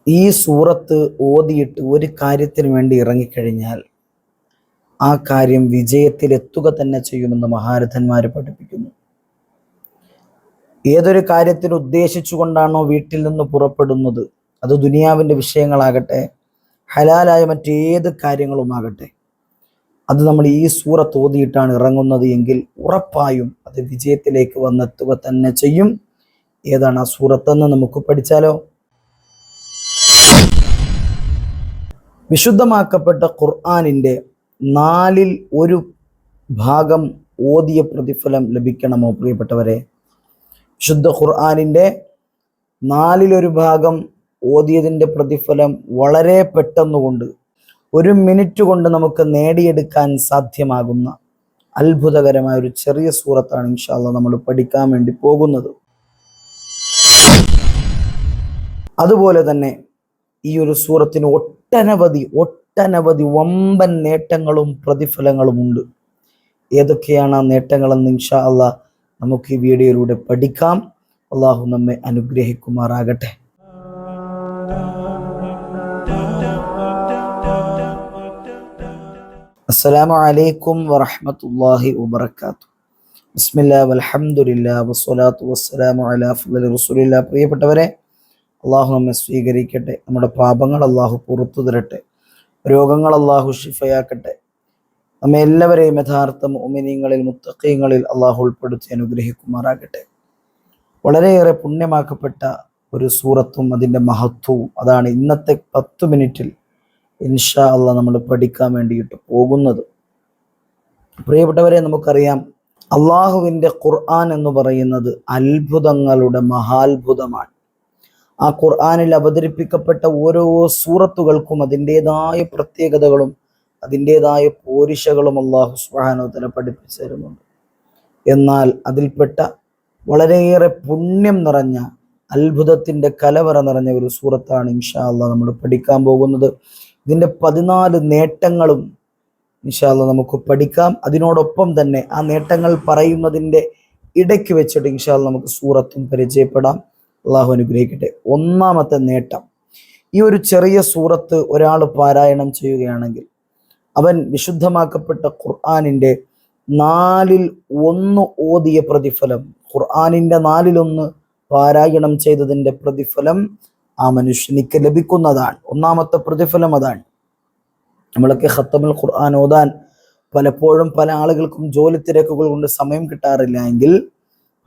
ഈ സൂറത്ത് ഓതിയിട്ട് ഒരു കാര്യത്തിന് വേണ്ടി ഇറങ്ങിക്കഴിഞ്ഞാൽ ആ കാര്യം വിജയത്തിലെത്തുക തന്നെ ചെയ്യുമെന്ന് മഹാരഥന്മാർ പഠിപ്പിക്കുന്നു. ഏതൊരു കാര്യത്തിന് ഉദ്ദേശിച്ചുകൊണ്ടാണോ വീട്ടിൽ നിന്ന് പുറപ്പെടുന്നത്, അത് ദുനിയാവിൻ്റെ വിഷയങ്ങളാകട്ടെ ഹലാലായ മറ്റേത് കാര്യങ്ങളുമാകട്ടെ, അത് നമ്മൾ ഈ സൂറത്ത് ഓതിയിട്ടാണ് ഇറങ്ങുന്നത് എങ്കിൽ ഉറപ്പായും അത് വിജയത്തിലേക്ക് വന്നെത്തുക തന്നെ ചെയ്യും. ഏതാണ് ആ സൂറത്തെന്ന് നമുക്ക് പഠിച്ചാലോ? വിശുദ്ധമാക്കപ്പെട്ട ഖുർആനിൻ്റെ 1/4 ഭാഗം ഓതിയ പ്രതിഫലം ലഭിക്കണമോ പ്രിയപ്പെട്ടവരെ? വിശുദ്ധ ഖുർആനിൻ്റെ 1/4 ഭാഗം ഓതിയതിൻ്റെ പ്രതിഫലം വളരെ പെട്ടെന്നുകൊണ്ട് 1 മിനിറ്റ് കൊണ്ട് നമുക്ക് നേടിയെടുക്കാൻ സാധ്യമാകുന്ന അത്ഭുതകരമായ ഒരു ചെറിയ സൂറത്താണ് ഇൻഷാ അല്ലാഹ് നമ്മൾ പഠിക്കാൻ വേണ്ടി പോകുന്നത്. അതുപോലെ തന്നെ ഈ ഒരു സൂറത്തിന് ഒട്ടനവധി വമ്പൻ നേട്ടങ്ങളും പ്രതിഫലങ്ങളും ഉണ്ട്. ഏതൊക്കെയാണ് ആ നേട്ടങ്ങളെന്ന് ഇൻഷാ അല്ലാഹ് നമുക്ക് ഈ വീഡിയോയിലൂടെ പഠിക്കാം. അള്ളാഹു നമ്മെ അനുഗ്രഹിക്കുമാറാകട്ടെ. അസ്സലാമു അലൈക്കും വറഹ്മത്തുള്ളാഹി വബറകാതുഹു. ബിസ്മില്ലാ വൽഹംദുലില്ലാ വസ്സലാത്തു വസ്സലാമു അലാ അഫ്ളലി റസൂലില്ലാ. പ്രിയപ്പെട്ടവരെ, അള്ളാഹു നമ്മെ സ്വീകരിക്കട്ടെ. നമ്മുടെ പാപങ്ങൾ അള്ളാഹു പുറത്തു തരട്ടെ. രോഗങ്ങൾ അള്ളാഹു ശിഫയാക്കട്ടെ. നമ്മെ എല്ലാവരെയും യഥാർത്ഥ മുഅ്മിനീങ്ങളിൽ മുത്തഖീങ്ങളിൽ അള്ളാഹു ഉൾപ്പെടുത്തി അനുഗ്രഹിക്കുമാറാകട്ടെ. വളരെയേറെ പുണ്യമാക്കപ്പെട്ട ഒരു സൂറത്തും അതിൻ്റെ മഹത്വവും അതാണ് ഇന്നത്തെ 10 മിനിറ്റിൽ ഇൻഷാ അല്ലാഹ് നമ്മൾ പഠിക്കാൻ വേണ്ടിയിട്ട് പോകുന്നത്. പ്രിയപ്പെട്ടവരെ, നമുക്കറിയാം അള്ളാഹുവിൻ്റെ ഖുർആൻ എന്ന് പറയുന്നത് അത്ഭുതങ്ങളുടെ മഹാത്ഭുതമാണ്. ആ ഖുർആനിൽ അവതരിപ്പിക്കപ്പെട്ട ഓരോ സൂറത്തുകൾക്കും അതിൻ്റെതായ പ്രത്യേകതകളും അതിൻ്റെതായ പോരിശകളും അള്ളാഹു സുബ്ഹാനഹു വ തആല പഠിപ്പിച്ചു തരുന്നുണ്ട്. എന്നാൽ അതിൽപ്പെട്ട വളരെയേറെ പുണ്യം നിറഞ്ഞ അത്ഭുതത്തിൻ്റെ കലവറ നിറഞ്ഞ ഒരു സൂറത്താണ് ഇൻഷാ അല്ലാഹ് നമ്മൾ പഠിക്കാൻ പോകുന്നത്. ഇതിൻ്റെ 14 നേട്ടങ്ങളും ഇൻഷാ അല്ലാഹ് നമുക്ക് പഠിക്കാം. അതിനോടൊപ്പം തന്നെ ആ നേട്ടങ്ങൾ പറയുന്നതിൻ്റെ ഇടയ്ക്ക് വെച്ചിട്ട് ഇൻഷാ അല്ലാഹ് നമുക്ക് സൂറത്തും പരിചയപ്പെടാം. അള്ളാഹു അനുഗ്രഹിക്കട്ടെ. ഒന്നാമത്തെ നേട്ടം, ഈ ഒരു ചെറിയ സൂറത്ത് ഒരാൾ പാരായണം ചെയ്യുകയാണെങ്കിൽ അവൻ വിശുദ്ധമാക്കപ്പെട്ട ഖുർആനിൻ്റെ 1/4 ഓതിയ പ്രതിഫലം, ഖുർആനിൻ്റെ 1/4 പാരായണം ചെയ്തതിൻ്റെ പ്രതിഫലം ആ മനുഷ്യനിക്ക് ലഭിക്കുന്നതാണ്. ഒന്നാമത്തെ പ്രതിഫലം അതാണ്. നമ്മളൊക്കെ ഖത്തമുൽ ഖുർആൻ ഓതാൻ പലപ്പോഴും പല ആളുകൾക്കും ജോലി തിരക്കുകൾ കൊണ്ട് സമയം കിട്ടാറില്ല എങ്കിൽ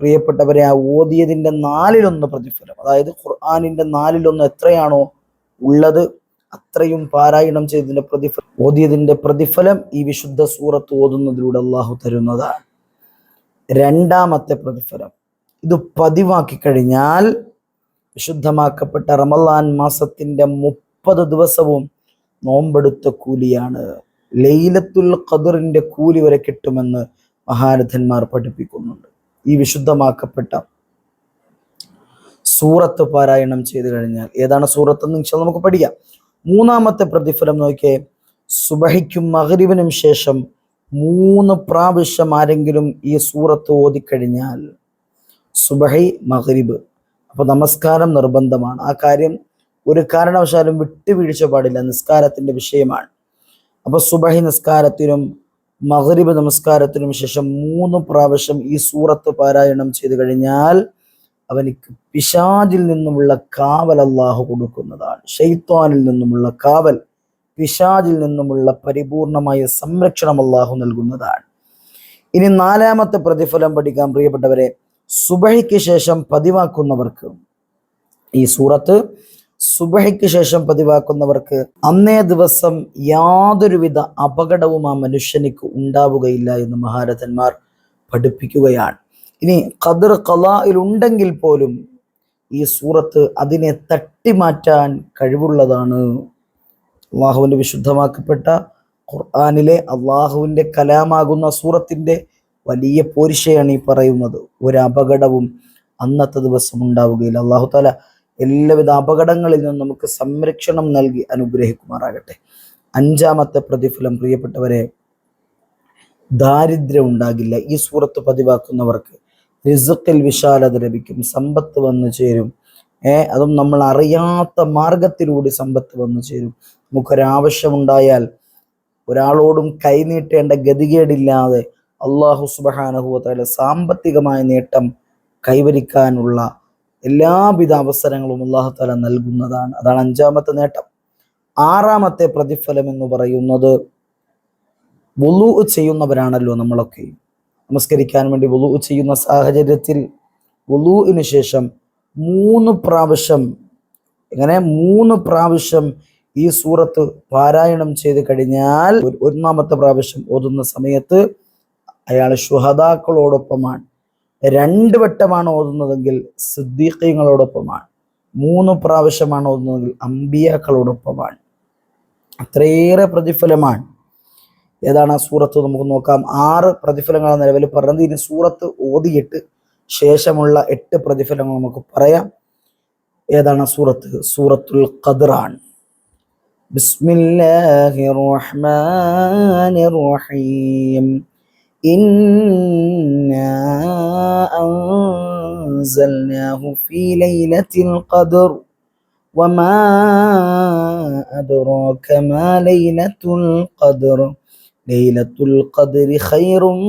പ്രിയപ്പെട്ടവരെ, ആ ഓതിയതിൻ്റെ 1/4 പ്രതിഫലം, അതായത് ഖുർആനിൻ്റെ 1/4 എത്രയാണോ ഉള്ളത് അത്രയും പാരായണം ചെയ്തതിൻ്റെ പ്രതിഫലം, ഓതിയതിൻ്റെ പ്രതിഫലം ഈ വിശുദ്ധ സൂറത്ത് ഓതുന്നതിലൂടെ അള്ളാഹു തരുന്നതാണ്. രണ്ടാമത്തെ പ്രതിഫലം, ഇത് പതിവാക്കി കഴിഞ്ഞാൽ വിശുദ്ധമാക്കപ്പെട്ട റമളാൻ മാസത്തിൻ്റെ 30 ദിവസവും നോമ്പെടുത്ത കൂലിയാണ്. ലൈലത്തുൽ ഖദറിൻ്റെ കൂലി വരെ കിട്ടുമെന്ന് മഹാരഥന്മാർ പഠിപ്പിക്കുന്നുണ്ട്. ഈ വിശുദ്ധമാക്കപ്പെട്ട സൂറത്ത് പാരായണം ചെയ്തു കഴിഞ്ഞാൽ, ഏതാണ് സൂറത്തെന്ന് ഇൻഷാ അല്ലാഹ് നമുക്ക് പഠിക്കാം. മൂന്നാമത്തെ പ്രതിഫലം നോക്കിയേ, സുബഹിക്കും മഗ്രിബിനും ശേഷം 3 പ്രാവശ്യം ആരെങ്കിലും ഈ സൂറത്ത് ഓതിക്കഴിഞ്ഞാൽ, സുബഹി മഗ്രിബ്, അപ്പോൾ നമസ്കാരം നിർബന്ധമാണ്. ആ കാര്യം ഒരു കാരണവശാലും വിട്ടുവീഴ്ച പാടില്ല, നിസ്കാരത്തിൻ്റെ വിഷയമാണ്. അപ്പോൾ സുബഹി നിസ്കാരത്തിനും മഗ്രിബ് നമസ്കാരത്തിനും ശേഷം 3 പ്രാവശ്യം ഈ സൂറത്ത് പാരായണം ചെയ്തു കഴിഞ്ഞാൽ അവനിക്ക് പിശാചിൽ നിന്നുമുള്ള കാവൽ അല്ലാഹു കൊടുക്കുന്നതാണ്. ശൈത്വാനിൽ നിന്നുമുള്ള കാവൽ, പിശാചിൽ നിന്നുമുള്ള പരിപൂർണമായ സംരക്ഷണം അല്ലാഹു നൽകുന്നതാണ്. ഇനി 4ാമത്തെ പ്രതിഫലം പഠിക്കാം പ്രിയപ്പെട്ടവരെ. സുബഹിക്ക് ശേഷം പതിവാക്കുന്നവർക്ക്, ഈ സൂറത്ത് സുബഹിക്ക് ശേഷം പതിവാക്കുന്നവർക്ക് അന്നേ ദിവസം യാതൊരുവിധ അപകടവും ആ മനുഷ്യനിക്ക് ഉണ്ടാവുകയില്ല എന്ന് മഹാരഥന്മാർ പഠിപ്പിക്കുകയാണ്. ഇനി ഖദർ ഖലായിൽ ഉണ്ടെങ്കിൽ പോലും ഈ സൂറത്ത് അതിനെ തട്ടിമാറ്റാൻ കഴിവുള്ളതാണ്. അള്ളാഹുവിൻ്റെ വിശുദ്ധമാക്കപ്പെട്ട ഖുർആനിലെ അള്ളാഹുവിൻ്റെ കലാമാകുന്ന സൂറത്തിൻ്റെ വലിയ പോരിശയാണ് ഈ പറയുന്നത്. ഒരു അപകടവും അന്നത്തെ ദിവസം ഉണ്ടാവുകയില്ല. അള്ളാഹു തആല എല്ലാവിധ അപകടങ്ങളിൽ നിന്നും നമുക്ക് സംരക്ഷണം നൽകി അനുഗ്രഹിക്കുമാറാകട്ടെ. 5ാമത്തെ പ്രതിഫലം പ്രിയപ്പെട്ടവരെ, ദാരിദ്ര്യം ഉണ്ടാകില്ല. ഈ സൂറത്ത് പതിവാക്കുന്നവർക്ക് റിസ്ഖിൽ വിശാലത ലഭിക്കും, സമ്പത്ത് വന്നു ചേരും. അതും നമ്മൾ അറിയാത്ത മാർഗത്തിലൂടെ സമ്പത്ത് വന്നു ചേരും. നമുക്കൊരാവശ്യമുണ്ടായാൽ ഒരാളോടും കൈനീട്ടേണ്ട ഗതികേടില്ലാതെ അള്ളാഹു സുബ്ഹാനഹു വ തആല സാമ്പത്തികമായ നേട്ടം കൈവരിക്കാനുള്ള എല്ലാവിധ അവസരങ്ങളും അള്ളാഹു തആല നൽകുന്നതാണ്. അതാണ് 5-ാമത്തെ നേട്ടം. 6-ാമത്തെ പ്രതിഫലം എന്ന് പറയുന്നത്, വുളൂ ചെയ്യുന്നവരാണല്ലോ നമ്മളൊക്കെ. നമസ്കരിക്കാൻ വേണ്ടി വുളൂ ചെയ്യുന്ന സാഹചര്യത്തിൽ വുളൂഇന് ശേഷം 3 പ്രാവശ്യം, 3 പ്രാവശ്യം ഈ സൂറത്ത് പാരായണം ചെയ്ത് കഴിഞ്ഞാൽ 1-ാമത്തെ പ്രാവശ്യം ഓതുന്ന സമയത്ത് അയാൾ ശുഹദാക്കളോടൊപ്പമാണ്. 2 വട്ടമാണ് ഓതുന്നതെങ്കിൽ സിദ്ദീഖീങ്ങളോടൊപ്പമാണ്. 3 പ്രാവശ്യമാണ് ഓതുന്നതെങ്കിൽ അമ്പിയാക്കളോടൊപ്പമാണ്. അത്രയേറെ പ്രതിഫലമാണ്. ഏതാണ് ആ സൂറത്ത്? നമുക്ക് നോക്കാം. 6 പ്രതിഫലങ്ങളാണ് നിലവിൽ പറഞ്ഞത്. ഇനി സൂറത്ത് ഓതിയിട്ട് ശേഷമുള്ള 8 പ്രതിഫലങ്ങൾ നമുക്ക് പറയാം. ഏതാണ് സൂറത്ത്? സൂറത്തുൽ ഖദ്റാണ്. ബിസ്മില്ലാഹിർ റഹ്മാനിർ റഹീം. ഇന്നാ അൻസൽനാഹു ഫീ ലൈലത്തിൽ ഖദ്ർ വമാ അദ്റാക മാ ലൈലത്തുൽ ഖദ്ർ ലൈലത്തുൽ ഖദ്രി ഖൈറും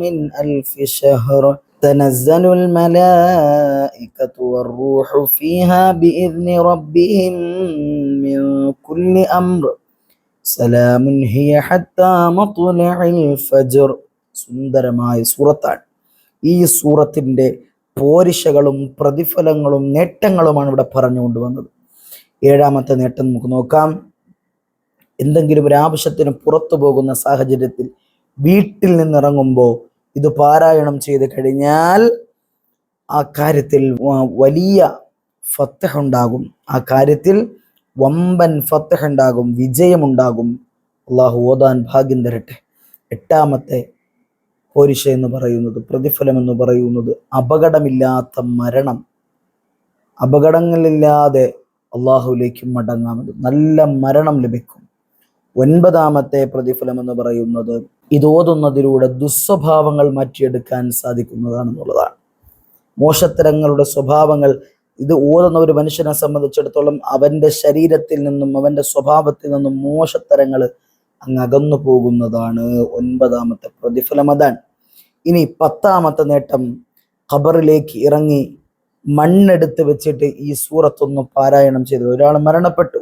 മിൻ അൽഫി ശഹർ تنزل الملائكة والروح فيها بإذن ربهم من كل أمر سلام هي حتى مطلع الفجر. സുന്ദരമായ സൂറത്താണ്. ഈ സൂറത്തിൻ്റെ പോരിശകളും പ്രതിഫലങ്ങളും നേട്ടങ്ങളുമാണ് ഇവിടെ പറഞ്ഞുകൊണ്ടുവന്നത്. 7-ാമത്തെ നേട്ടം നമുക്ക് നോക്കാം. എന്തെങ്കിലും ഒരു ആവശ്യത്തിന് പുറത്തു പോകുന്ന സാഹചര്യത്തിൽ വീട്ടിൽ നിന്നിറങ്ങുമ്പോൾ ഇത് പാരായണം ചെയ്ത് കഴിഞ്ഞാൽ ആ കാര്യത്തിൽ വലിയ ഫത്ഹ് ഉണ്ടാകും. ആ കാര്യത്തിൽ വമ്പൻ ഫത്ഹ് ഉണ്ടാകും, വിജയമുണ്ടാകും. അള്ളാഹു ഓതാൻ ഭാഗ്യം തരട്ടെ. 8-ാമത്തെ പോരിശ എന്ന് പറയുന്നത്, പ്രതിഫലം എന്ന് പറയുന്നത്, അപകടമില്ലാത്ത മരണം. അപകടങ്ങളില്ലാതെ അള്ളാഹുവിലേക്ക് മടങ്ങാമെന്ന്, നല്ല മരണം ലഭിക്കും. 9-ാമത്തെ പ്രതിഫലം എന്ന് പറയുന്നത്, ഇത് ഓതുന്നതിലൂടെ ദുസ്വഭാവങ്ങൾ മാറ്റിയെടുക്കാൻ സാധിക്കുന്നതാണെന്നുള്ളതാണ്. മോശത്തരങ്ങളുടെ സ്വഭാവങ്ങൾ ഇത് ഓതുന്ന ഒരു മനുഷ്യനെ സംബന്ധിച്ചിടത്തോളം അവൻ്റെ ശരീരത്തിൽ നിന്നും അവൻ്റെ സ്വഭാവത്തിൽ നിന്നും മോശത്തരങ്ങൾ അങ്ങ് അകന്നു പോകുന്നതാണ്. 9-ാമത്തെ പ്രതിഫലം അതാണ്. ഇനി 10-ാമത്തെ നേട്ടം, ഖബറിലേക്ക് ഇറങ്ങി മണ്ണെടുത്ത് വെച്ചിട്ട് ഈ സൂറത്തൊന്ന് പാരായണം ചെയ്തു. ഒരാൾ മരണപ്പെട്ടു,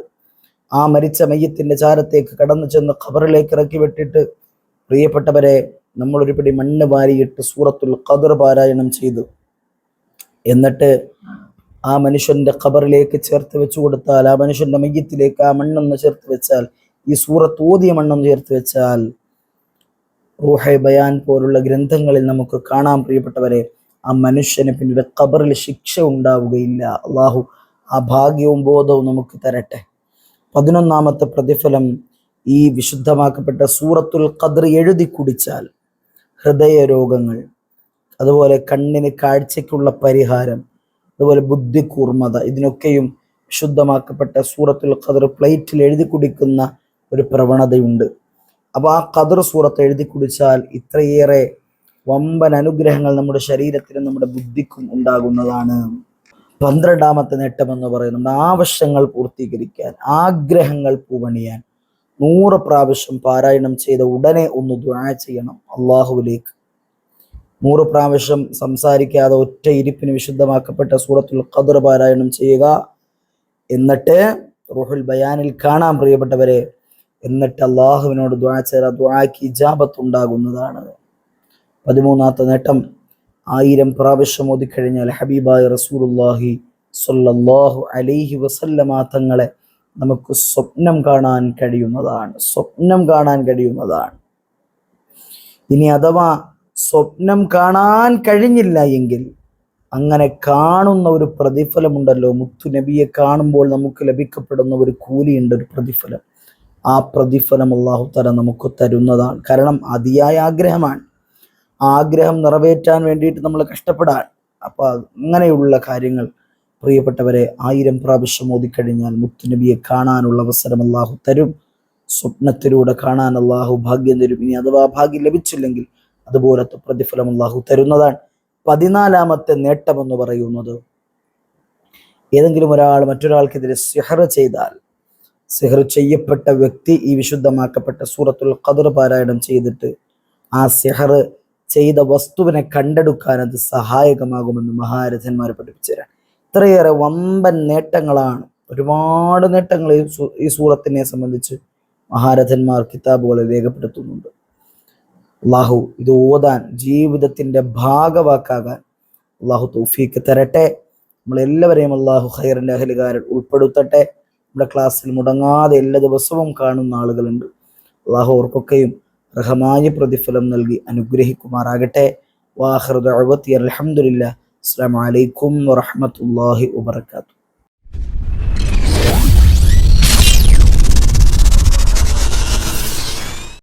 ആ മരിച്ച മയ്യത്തിന്റെ ചാരത്തേക്ക് കടന്നു ചെന്ന് ഖബറിലേക്ക് ഇറക്കി വിട്ടിട്ട്, പ്രിയപ്പെട്ടവരെ, നമ്മളൊരു പിടി മണ്ണ് വാരിയിട്ട് സൂറത്തുൽ ഖദ്ർ പാരായണം ചെയ്തു. എന്നിട്ട് ആ മനുഷ്യന്റെ ഖബറിലേക്ക് ചേർത്ത് വെച്ചു കൊടുത്താൽ, ആ മനുഷ്യന്റെ മയ്യത്തിലേക്ക് ആ മണ്ണൊന്ന് ചേർത്ത് വെച്ചാൽ, ഈ സൂറത്ത് ഓതിയ മണ്ണൊന്ന് ചേർത്ത് വെച്ചാൽ, റൂഹെ ബയാൻ പോലുള്ള ഗ്രന്ഥങ്ങളിൽ നമുക്ക് കാണാം പ്രിയപ്പെട്ടവരെ, ആ മനുഷ്യന് പിന്നീട് ഖബറിൽ ശിക്ഷ ഉണ്ടാവുകയില്ല. അള്ളാഹു ആ ഭാഗ്യവും ബോധവും നമുക്ക് തരട്ടെ. 11-ാമത്തെ പ്രതിഫലം, ഈ വിശുദ്ധമാക്കപ്പെട്ട സൂറത്തുൽ ഖദ്ർ എഴുതി കുടിച്ചാൽ ഹൃദയ രോഗങ്ങൾ, അതുപോലെ കണ്ണിന് കാഴ്ചയ്ക്കുള്ള പരിഹാരം, അതുപോലെ ബുദ്ധി കൂർമ്മത, ഇതിനൊക്കെയും വിശുദ്ധമാക്കപ്പെട്ട സൂറത്തുൽ ഖദ്ർ പ്ലേറ്റിൽ എഴുതി കുടിക്കുന്ന ഒരു പ്രവണതയുണ്ട്. അപ്പോൾ ആ ഖദ്ർ സൂറത്ത് എഴുതി കുടിച്ചാൽ ഇത്രയേറെ വമ്പൻ അനുഗ്രഹങ്ങൾ നമ്മുടെ ശരീരത്തിനും നമ്മുടെ ബുദ്ധിക്കും ഉണ്ടാകുന്നതാണ്. 12-ാമത്തെ നേട്ടം എന്ന് പറയുന്നത്, ആവശ്യങ്ങൾ പൂർത്തീകരിക്കാൻ, ആഗ്രഹങ്ങൾ പൂവണിയാൻ 100 പ്രാവശ്യം പാരായണം ചെയ്ത ഉടനെ ഒന്ന് ദുആ ചെയ്യണം അള്ളാഹുവിലേക്ക്. 100 പ്രാവശ്യം സംസാരിക്കാതെ ഒറ്റ ഇരിപ്പിന് വിശുദ്ധമാക്കപ്പെട്ട സൂറത്തുൽ ഖദ്ർ പാരായണം ചെയ്യുക. എന്നിട്ട് റൂഹുൽ ബയാനിൽ കാണാം പ്രിയപ്പെട്ടവരെ, എന്നിട്ട് അള്ളാഹുവിനോട് ദുആ ചെയ്ത ദുആക്ക് ഇജാബത്ത് ഉണ്ടാകുന്നതാണ്. 13-ാമത്തെ നേട്ടം, 1000 പ്രാവശ്യം ഓതിക്കഴിഞ്ഞാൽ ഹബീബായ റസൂലുള്ളാഹി സ്വല്ലല്ലാഹു അലൈഹി വസല്ലമ തങ്ങളെ നമുക്ക് സ്വപ്നം കാണാൻ കഴിയുന്നതാണ്. ഇനി അഥവാ സ്വപ്നം കാണാൻ കഴിഞ്ഞില്ല എങ്കിൽ അങ്ങനെ കാണുന്ന ഒരു പ്രതിഫലമുണ്ടല്ലോ, മുത്തു നബിയെ കാണുമ്പോൾ നമുക്ക് ലഭിക്കപ്പെടുന്ന ഒരു കൂലിയുണ്ട്, ഒരു പ്രതിഫലം. ആ പ്രതിഫലം അല്ലാഹു തആല നമുക്ക് തരുന്നതാണ്. കാരണം അതിയായ ആഗ്രഹമാണ്, ആഗ്രഹം നിറവേറ്റാൻ വേണ്ടിയിട്ട് നമ്മൾ കഷ്ടപ്പെടാൻ. അപ്പൊ അങ്ങനെയുള്ള കാര്യങ്ങൾ പ്രിയപ്പെട്ടവരെ 1000 പ്രാവശ്യം ഓതിക്കഴിഞ്ഞാൽ മുത്തുനബിയെ കാണാനുള്ള അവസരം അല്ലാഹു തരും. സ്വപ്നത്തിലൂടെ കാണാൻ അല്ലാഹു ഭാഗ്യം തരും. ഇനി അഥവാ ഭാഗ്യം ലഭിച്ചില്ലെങ്കിൽ അതുപോലത്തെ പ്രതിഫലം അല്ലാഹു തരുന്നതാണ്. 14-ാമത്തെ നേട്ടം എന്ന് പറയുന്നത്, ഏതെങ്കിലും ഒരാൾ മറ്റൊരാൾക്കെതിരെ സിഹർ ചെയ്താൽ, സിഹർ ചെയ്യപ്പെട്ട വ്യക്തി ഈ വിശുദ്ധമാക്കപ്പെട്ട സൂറത്തുൽ ഖദർ പാരായണം ചെയ്തിട്ട് ആ സിഹർ ചെയ്ത വസ്തുവിനെ കണ്ടെടുക്കാൻ അത് സഹായകമാകുമെന്ന് മഹാരഥന്മാർ പഠിപ്പിച്ചു തരാൻ. ഇത്രയേറെ വമ്പൻ നേട്ടങ്ങളാണ്, ഒരുപാട് നേട്ടങ്ങൾ ഈ സൂറത്തിനെ സംബന്ധിച്ച് മഹാരഥന്മാർ കിതാബുകളിൽ രേഖപ്പെടുത്തുന്നുണ്ട്. അള്ളാഹു ഇത് ഓതാൻ ജീവിതത്തിന്റെ ഭാഗവാക്കാകാൻ അള്ളാഹു തൗഫീക്ക് തരട്ടെ. നമ്മളെല്ലാവരെയും അള്ളാഹു ഖൈറിന്റെ അഹലുകാരിൽ ഉൾപ്പെടുത്തട്ടെ. നമ്മുടെ ക്ലാസ്സിൽ മുടങ്ങാതെ എല്ലാ ദിവസവും കാണുന്ന ആളുകളുണ്ട്. അള്ളാഹു അവർക്കൊക്കെയും റഹമായ പ്രതിഫലം നൽകി അനുഗ്രഹിക്കുമാറാകട്ടെ. വാഖിറു ദഅവതി അൽഹംദുലില്ലാഹ്. അസ്സലാമു അലൈക്കും വറഹ്മത്തുള്ളാഹി വബറകാതുഹു.